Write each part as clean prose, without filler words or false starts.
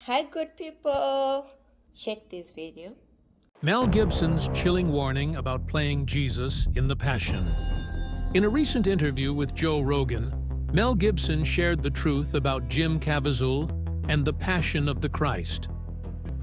Hi, good people. Check this video. Mel Gibson's chilling warning about playing Jesus in The Passion. In a recent interview with Joe Rogan, Mel Gibson shared the truth about Jim Caviezel and the Passion of the Christ.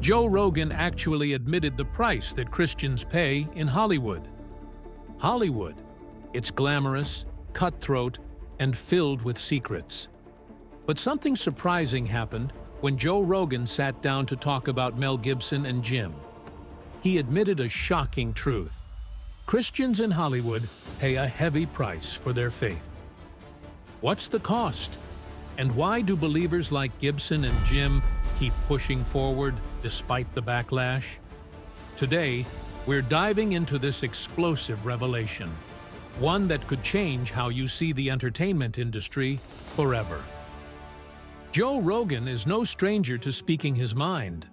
Joe Rogan actually admitted the price that Christians pay in Hollywood. Hollywood. It's glamorous, cutthroat, and filled with secrets. But something surprising happened when Joe Rogan sat down to talk about Mel Gibson and Jim. He admitted a shocking truth. Christians in Hollywood pay a heavy price for their faith. What's the cost? And why do believers like Gibson and Jim keep pushing forward despite the backlash? Today, we're diving into this explosive revelation, one that could change how you see the entertainment industry forever. Joe Rogan is no stranger to speaking his mind.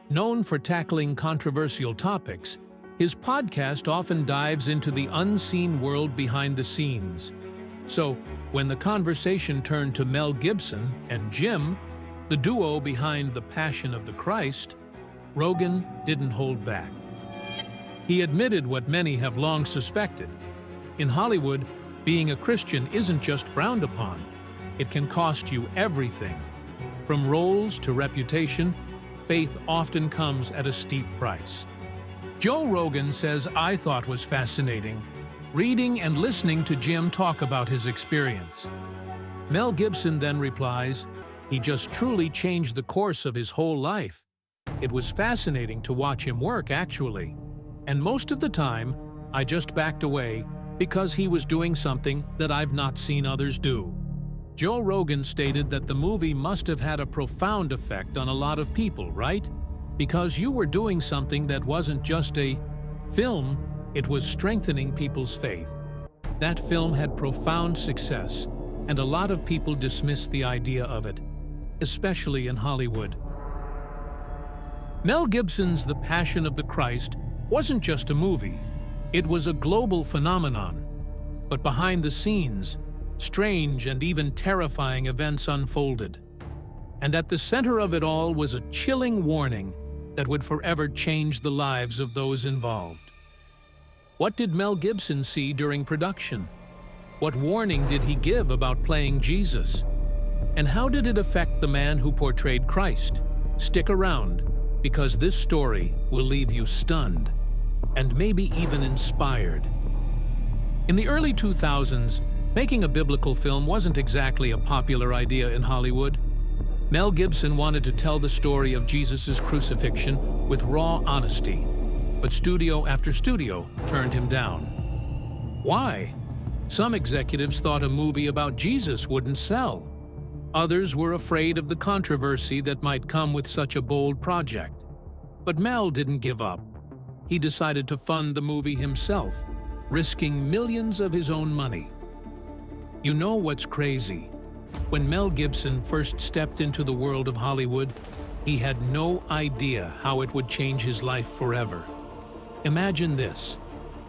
Known for tackling controversial topics, his podcast often dives into the unseen world behind the scenes. So, when the conversation turned to Mel Gibson and Jim, the duo behind The Passion of the Christ, Rogan didn't hold back. He admitted what many have long suspected. In Hollywood, being a Christian isn't just frowned upon. It can cost you everything. From roles to reputation, faith often comes at a steep price. Joe Rogan says I thought was fascinating, reading and listening to Jim talk about his experience. Mel Gibson then replies, he just truly changed the course of his whole life. It was fascinating to watch him work, actually. And most of the time, I just backed away because he was doing something that I've not seen others do. Joe Rogan stated that the movie must have had a profound effect on a lot of people, right? Because you were doing something that wasn't just a film, it was strengthening people's faith. That film had profound success, and a lot of people dismissed the idea of it, especially in Hollywood. Mel Gibson's The Passion of the Christ wasn't just a movie, it was a global phenomenon. But behind the scenes, strange and even terrifying events unfolded. And at the center of it all was a chilling warning that would forever change the lives of those involved. What did Mel Gibson see during production? What warning did he give about playing Jesus? And how did it affect the man who portrayed Christ? Stick around, because this story will leave you stunned and maybe even inspired. In the early 2000s, making a biblical film wasn't exactly a popular idea in Hollywood. Mel Gibson wanted to tell the story of Jesus' crucifixion with raw honesty, but studio after studio turned him down. Why? Some executives thought a movie about Jesus wouldn't sell. Others were afraid of the controversy that might come with such a bold project. But Mel didn't give up. He decided to fund the movie himself, risking millions of his own money. You know what's crazy? When Mel Gibson first stepped into the world of Hollywood, he had no idea how it would change his life forever. Imagine this,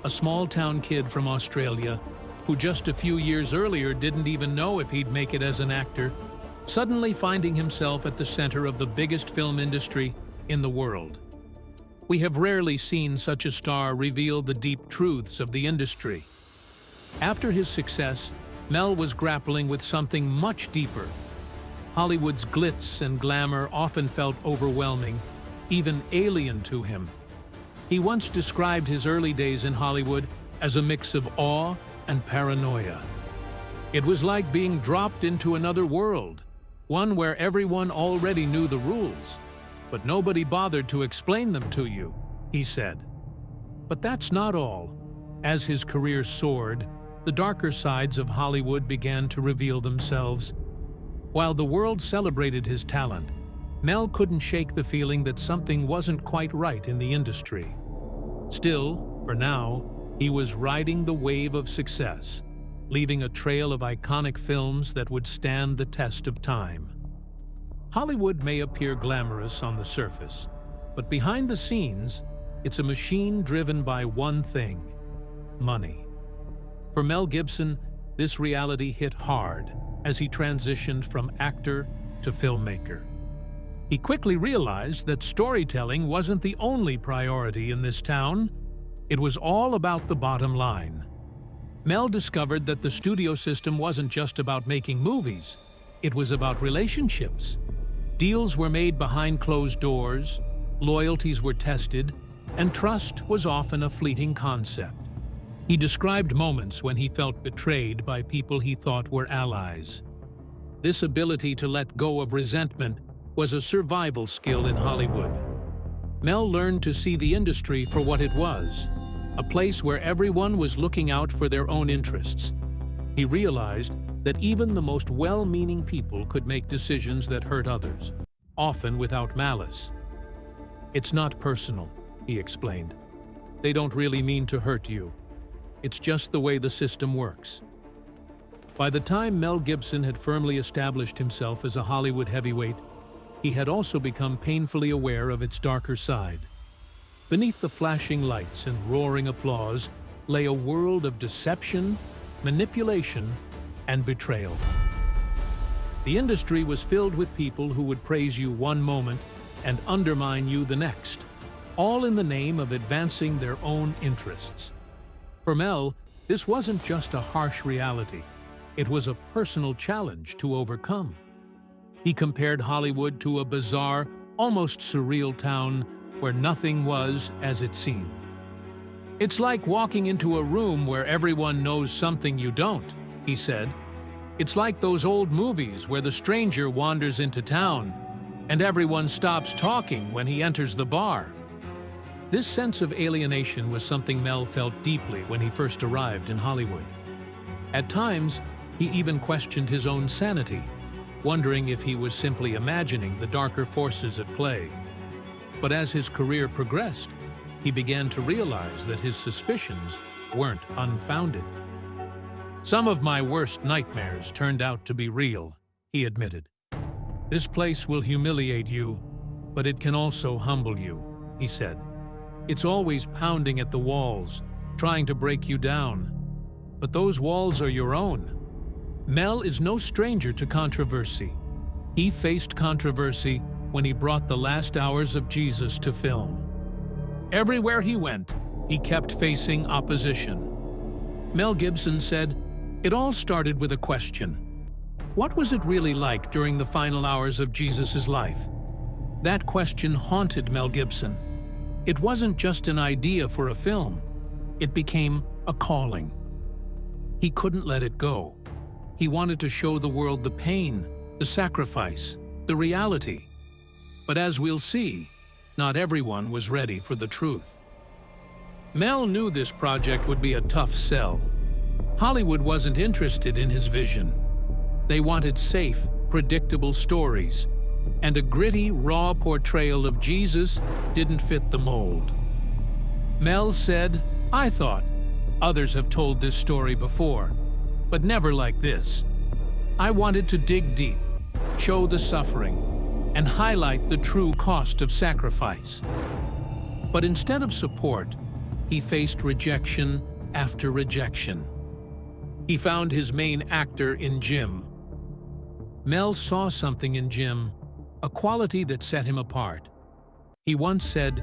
a small-town kid from Australia who just a few years earlier didn't even know if he'd make it as an actor, suddenly finding himself at the center of the biggest film industry in the world. We have rarely seen such a star reveal the deep truths of the industry. After his success, Mel was grappling with something much deeper. Hollywood's glitz and glamour often felt overwhelming, even alien to him. He once described his early days in Hollywood as a mix of awe and paranoia. It was like being dropped into another world, one where everyone already knew the rules, but nobody bothered to explain them to you, he said. But that's not all. As his career soared, the darker sides of Hollywood began to reveal themselves. While the world celebrated his talent, Mel couldn't shake the feeling that something wasn't quite right in the industry. Still, for now, he was riding the wave of success, leaving a trail of iconic films that would stand the test of time. Hollywood may appear glamorous on the surface, but behind the scenes, it's a machine driven by one thing: money. For Mel Gibson, this reality hit hard as he transitioned from actor to filmmaker. He quickly realized that storytelling wasn't the only priority in this town. It was all about the bottom line. Mel discovered that the studio system wasn't just about making movies. It was about relationships. Deals were made behind closed doors, loyalties were tested, and trust was often a fleeting concept. He described moments when he felt betrayed by people he thought were allies. This ability to let go of resentment was a survival skill in Hollywood. Mel learned to see the industry for what it was, a place where everyone was looking out for their own interests. He realized that even the most well-meaning people could make decisions that hurt others, often without malice. "It's not personal," he explained. "They don't really mean to hurt you. It's just the way the system works." By the time Mel Gibson had firmly established himself as a Hollywood heavyweight, he had also become painfully aware of its darker side. Beneath the flashing lights and roaring applause lay a world of deception, manipulation, and betrayal. The industry was filled with people who would praise you one moment and undermine you the next, all in the name of advancing their own interests. For Mel, this wasn't just a harsh reality. It was a personal challenge to overcome. He compared Hollywood to a bizarre, almost surreal town where nothing was as it seemed. "It's like walking into a room where everyone knows something you don't," he said. "It's like those old movies where the stranger wanders into town and everyone stops talking when he enters the bar." This sense of alienation was something Mel felt deeply when he first arrived in Hollywood. At times, he even questioned his own sanity, wondering if he was simply imagining the darker forces at play. But as his career progressed, he began to realize that his suspicions weren't unfounded. "Some of my worst nightmares turned out to be real," he admitted. "This place will humiliate you, but it can also humble you," he said. "It's always pounding at the walls, trying to break you down. But those walls are your own." Mel is no stranger to controversy. He faced controversy when he brought the last hours of Jesus to film. Everywhere he went, he kept facing opposition. Mel Gibson said, "It all started with a question. What was it really like during the final hours of Jesus' life?" That question haunted Mel Gibson. It wasn't just an idea for a film. It became a calling. He couldn't let it go. He wanted to show the world the pain, the sacrifice, the reality. But as we'll see, not everyone was ready for the truth. Mel knew this project would be a tough sell. Hollywood wasn't interested in his vision. They wanted safe, predictable stories, and a gritty, raw portrayal of Jesus didn't fit the mold. Mel said, "I thought others have told this story before, but never like this. I wanted to dig deep, show the suffering, and highlight the true cost of sacrifice." But instead of support, he faced rejection after rejection. He found his main actor in Jim. Mel saw something in Jim, a quality that set him apart. He once said,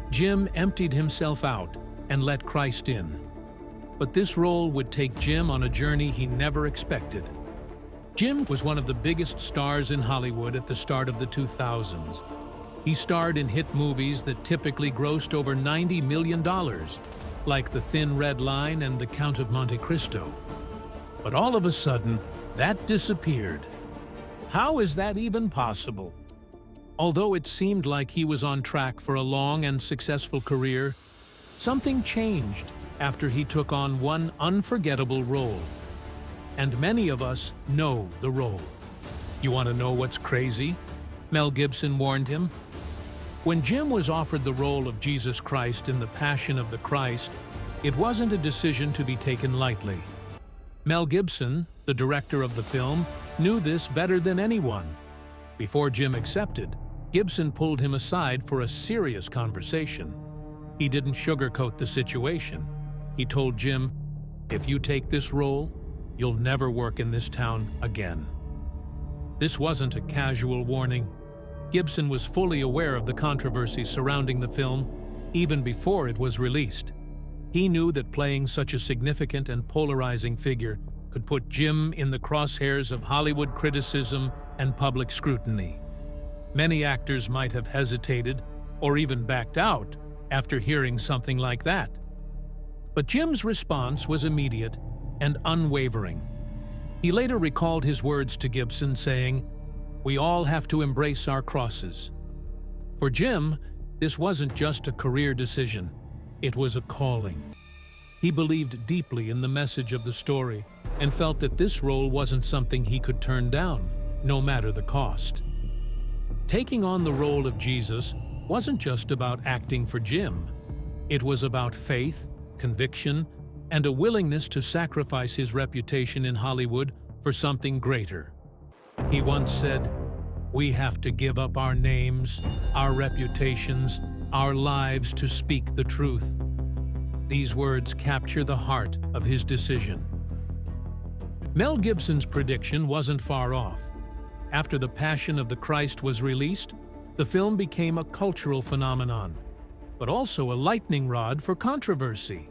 "Jim emptied himself out and let Christ in." But this role would take Jim on a journey he never expected. Jim was one of the biggest stars in Hollywood at the start of the 2000s. He starred in hit movies that typically grossed over $90 million, like The Thin Red Line and The Count of Monte Cristo. But all of a sudden, that disappeared. How is that even possible? Although it seemed like he was on track for a long and successful career, something changed after he took on one unforgettable role. And many of us know the role. "You want to know what's crazy?" Mel Gibson warned him. When Jim was offered the role of Jesus Christ in The Passion of the Christ, it wasn't a decision to be taken lightly. Mel Gibson, the director of the film, knew this better than anyone. Before Jim accepted, Gibson pulled him aside for a serious conversation. He didn't sugarcoat the situation. He told Jim, "If you take this role, you'll never work in this town again." This wasn't a casual warning. Gibson was fully aware of the controversy surrounding the film even before it was released. He knew that playing such a significant and polarizing figure could put Jim in the crosshairs of Hollywood criticism and public scrutiny. Many actors might have hesitated or even backed out after hearing something like that. But Jim's response was immediate and unwavering. He later recalled his words to Gibson, saying, "We all have to embrace our crosses." For Jim, this wasn't just a career decision, it was a calling. He believed deeply in the message of the story and felt that this role wasn't something he could turn down, no matter the cost. Taking on the role of Jesus wasn't just about acting for Jim. It was about faith, conviction, and a willingness to sacrifice his reputation in Hollywood for something greater. He once said, "We have to give up our names, our reputations, our lives to speak the truth." These words capture the heart of his decision. Mel Gibson's prediction wasn't far off. After The Passion of the Christ was released, the film became a cultural phenomenon, but also a lightning rod for controversy.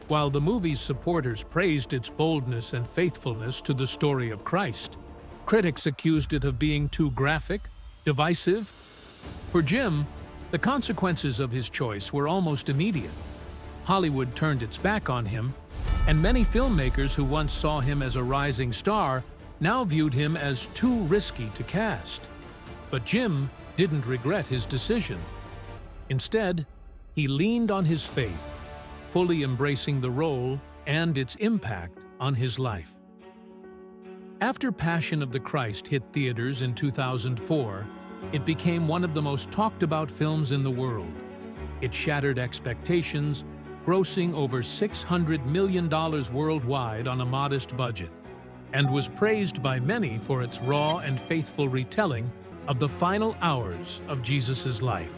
While the movie's supporters praised its boldness and faithfulness to the story of Christ, critics accused it of being too graphic, divisive. For Jim, the consequences of his choice were almost immediate. Hollywood turned its back on him, and many filmmakers who once saw him as a rising star now viewed him as too risky to cast. But Jim didn't regret his decision. Instead, he leaned on his faith, fully embracing the role and its impact on his life. After Passion of the Christ hit theaters in 2004, it became one of the most talked about films in the world. It shattered expectations, grossing over $600 million worldwide on a modest budget, and was praised by many for its raw and faithful retelling of the final hours of Jesus' life.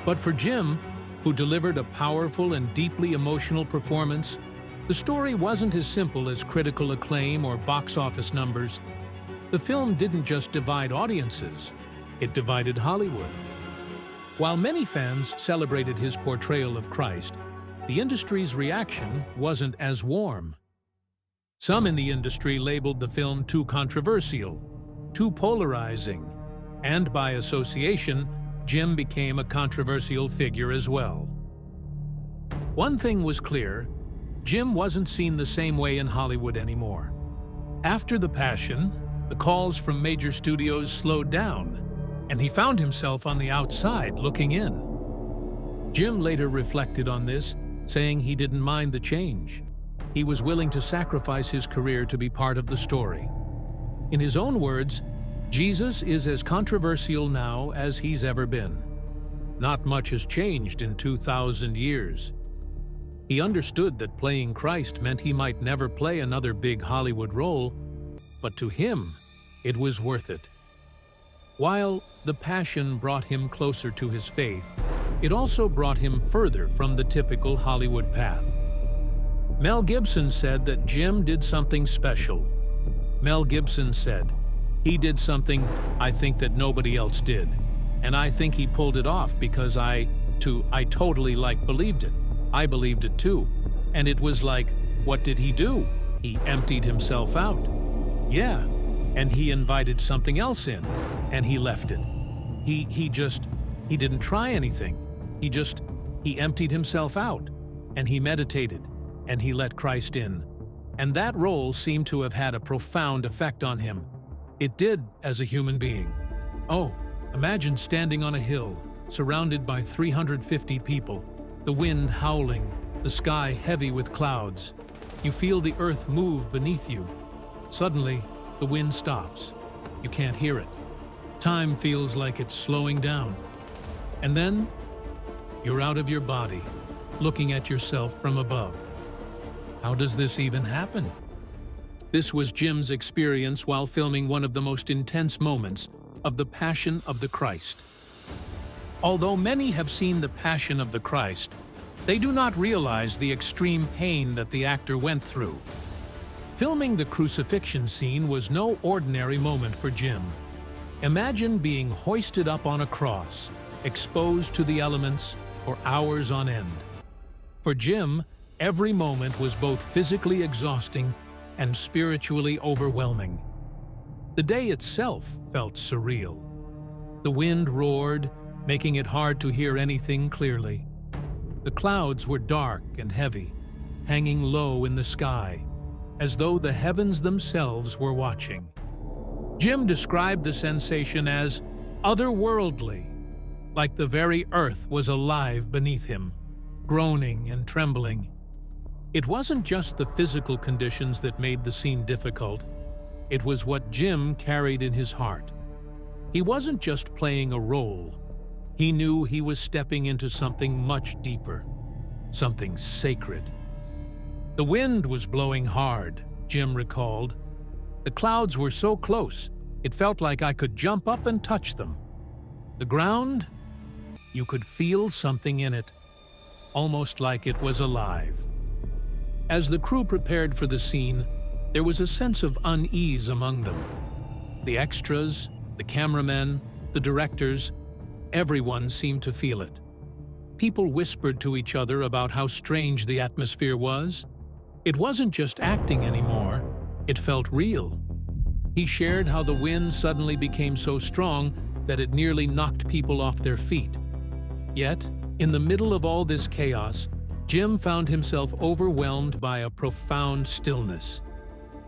But for Jim, who delivered a powerful and deeply emotional performance, the story wasn't as simple as critical acclaim or box office numbers. The film didn't just divide audiences, it divided Hollywood. While many fans celebrated his portrayal of Christ, the industry's reaction wasn't as warm. Some in the industry labeled the film too controversial, too polarizing, and by association, Jim became a controversial figure as well. One thing was clear, Jim wasn't seen the same way in Hollywood anymore. After The Passion, the calls from major studios slowed down, and he found himself on the outside looking in. Jim later reflected on this, saying he didn't mind the change. He was willing to sacrifice his career to be part of the story. In his own words, Jesus is as controversial now as he's ever been. Not much has changed in 2,000 years. He understood that playing Christ meant he might never play another big Hollywood role, but to him, it was worth it. While The Passion brought him closer to his faith, it also brought him further from the typical Hollywood path. Mel Gibson said that Jim did something special. Mel Gibson said, "He did something I think that nobody else did, and I think he pulled it off because I totally believed it. I believed it too. And it was like, what did he do? He emptied himself out. Yeah, and he invited something else in, and he left it. He didn't try anything. He emptied himself out, and he meditated, and he let Christ in. And that role seemed to have had a profound effect on him. It did as a human being. Oh, imagine standing on a hill, surrounded by 350 people, the wind howling, the sky heavy with clouds. You feel the earth move beneath you. Suddenly, the wind stops. You can't hear it. Time feels like it's slowing down. And then, you're out of your body, looking at yourself from above. How does this even happen? This was Jim's experience while filming one of the most intense moments of the Passion of the Christ. Although many have seen the Passion of the Christ, they do not realize the extreme pain that the actor went through. Filming the crucifixion scene was no ordinary moment for Jim. Imagine being hoisted up on a cross, exposed to the elements for hours on end. For Jim, every moment was both physically exhausting and spiritually overwhelming. The day itself felt surreal. The wind roared, making it hard to hear anything clearly. The clouds were dark and heavy, hanging low in the sky, as though the heavens themselves were watching. Jim described the sensation as otherworldly, like the very earth was alive beneath him, groaning and trembling. It wasn't just the physical conditions that made the scene difficult. It was what Jim carried in his heart. He wasn't just playing a role. He knew he was stepping into something much deeper, something sacred. The wind was blowing hard, Jim recalled. The clouds were so close, it felt like I could jump up and touch them. The ground, you could feel something in it, almost like it was alive. As the crew prepared for the scene, there was a sense of unease among them. The extras, the cameramen, the directors, everyone seemed to feel it. People whispered to each other about how strange the atmosphere was. It wasn't just acting anymore, it felt real. He shared how the wind suddenly became so strong that it nearly knocked people off their feet. Yet, in the middle of all this chaos, Jim found himself overwhelmed by a profound stillness.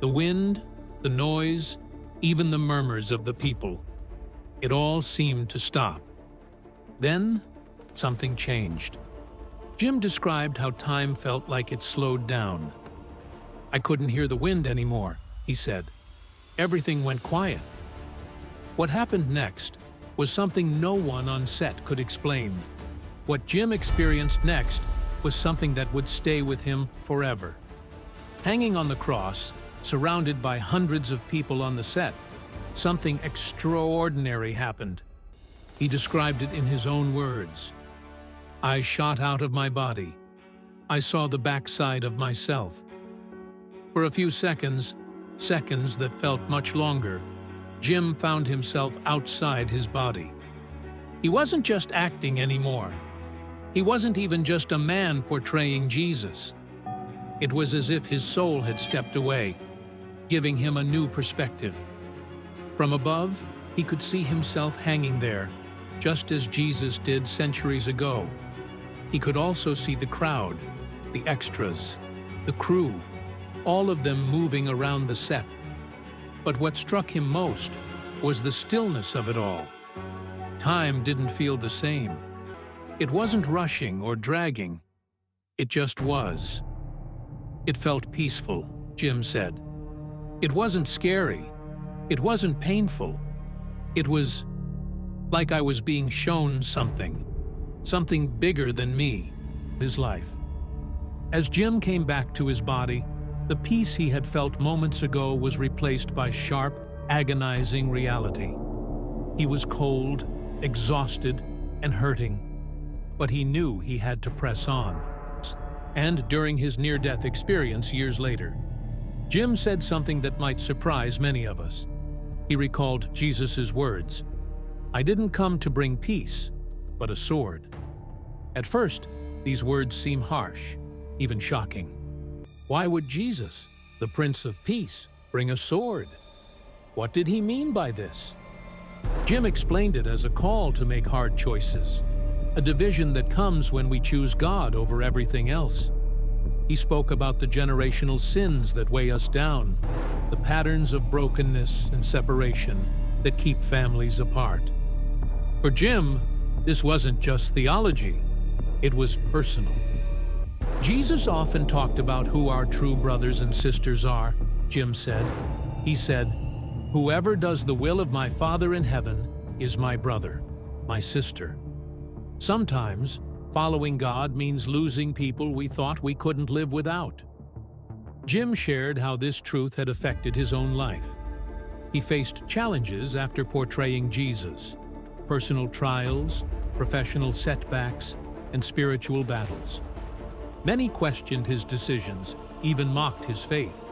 The wind, the noise, even the murmurs of the people. It all seemed to stop. Then, something changed. Jim described how time felt like it slowed down. "I couldn't hear the wind anymore," he said. "Everything went quiet." What happened next was something no one on set could explain. What Jim experienced next was something that would stay with him forever. Hanging on the cross, surrounded by hundreds of people on the set, something extraordinary happened. He described it in his own words. "I shot out of my body. I saw the backside of myself." For a few seconds, seconds that felt much longer, Jim found himself outside his body. He wasn't just acting anymore. He wasn't even just a man portraying Jesus. It was as if his soul had stepped away, giving him a new perspective. From above, he could see himself hanging there, just as Jesus did centuries ago. He could also see the crowd, the extras, the crew, all of them moving around the set. But what struck him most was the stillness of it all. Time didn't feel the same. It wasn't rushing or dragging. It just was. It felt peaceful, Jim said. It wasn't scary. It wasn't painful. It was like I was being shown something bigger than me, his life. As Jim came back to his body, the peace he had felt moments ago was replaced by sharp, agonizing reality. He was cold, exhausted, and hurting, but he knew he had to press on. And during his near-death experience years later, Jim said something that might surprise many of us. He recalled Jesus' words, "I didn't come to bring peace, but a sword." At first, these words seem harsh, even shocking. Why would Jesus, the Prince of Peace, bring a sword? What did he mean by this? Jim explained it as a call to make hard choices, a division that comes when we choose God over everything else. He spoke about the generational sins that weigh us down, the patterns of brokenness and separation that keep families apart. For Jim, this wasn't just theology, it was personal. Jesus often talked about who our true brothers and sisters are, Jim said. He said, "Whoever does the will of my Father in heaven is my brother, my sister." Sometimes, following God means losing people we thought we couldn't live without. Jim shared how this truth had affected his own life. He faced challenges after portraying Jesus, personal trials, professional setbacks, and spiritual battles. Many questioned his decisions, even mocked his faith.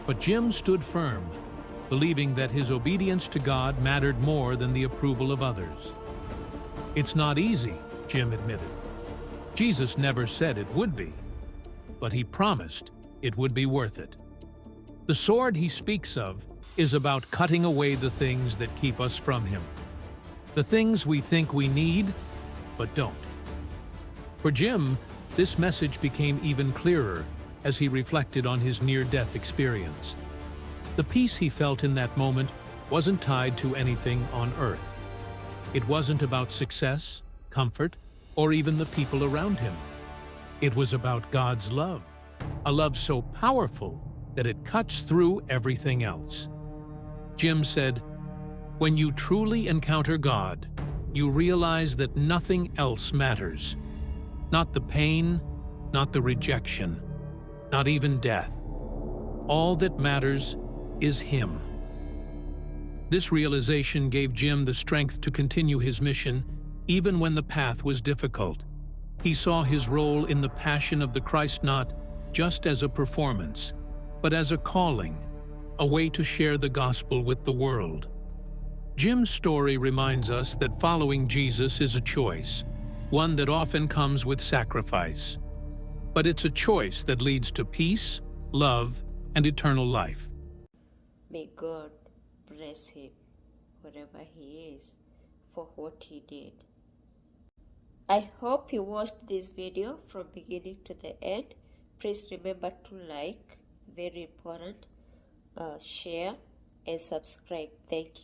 But Jim stood firm. believing that his obedience to God mattered more than the approval of others. "It's not easy," Jim admitted. Jesus never said it would be, but he promised it would be worth it. The sword he speaks of is about cutting away the things that keep us from him, the things we think we need, but don't. For Jim, this message became even clearer as he reflected on his near-death experience. The peace he felt in that moment wasn't tied to anything on earth. It wasn't about success, comfort, or even the people around him. It was about God's love, a love so powerful that it cuts through everything else. Jim said, "When you truly encounter God, you realize that nothing else matters. Not the pain, not the rejection, not even death. All that matters is Him." This realization gave Jim the strength to continue his mission even when the path was difficult. He saw his role in the Passion of the Christ not just as a performance, but as a calling, a way to share the gospel with the world. Jim's story reminds us that following Jesus is a choice, one that often comes with sacrifice. But it's a choice that leads to peace, love, and eternal life. May God bless him, wherever he is, for what he did. I hope you watched this video from beginning to the end. Please remember to like, very important, share, and subscribe. Thank you.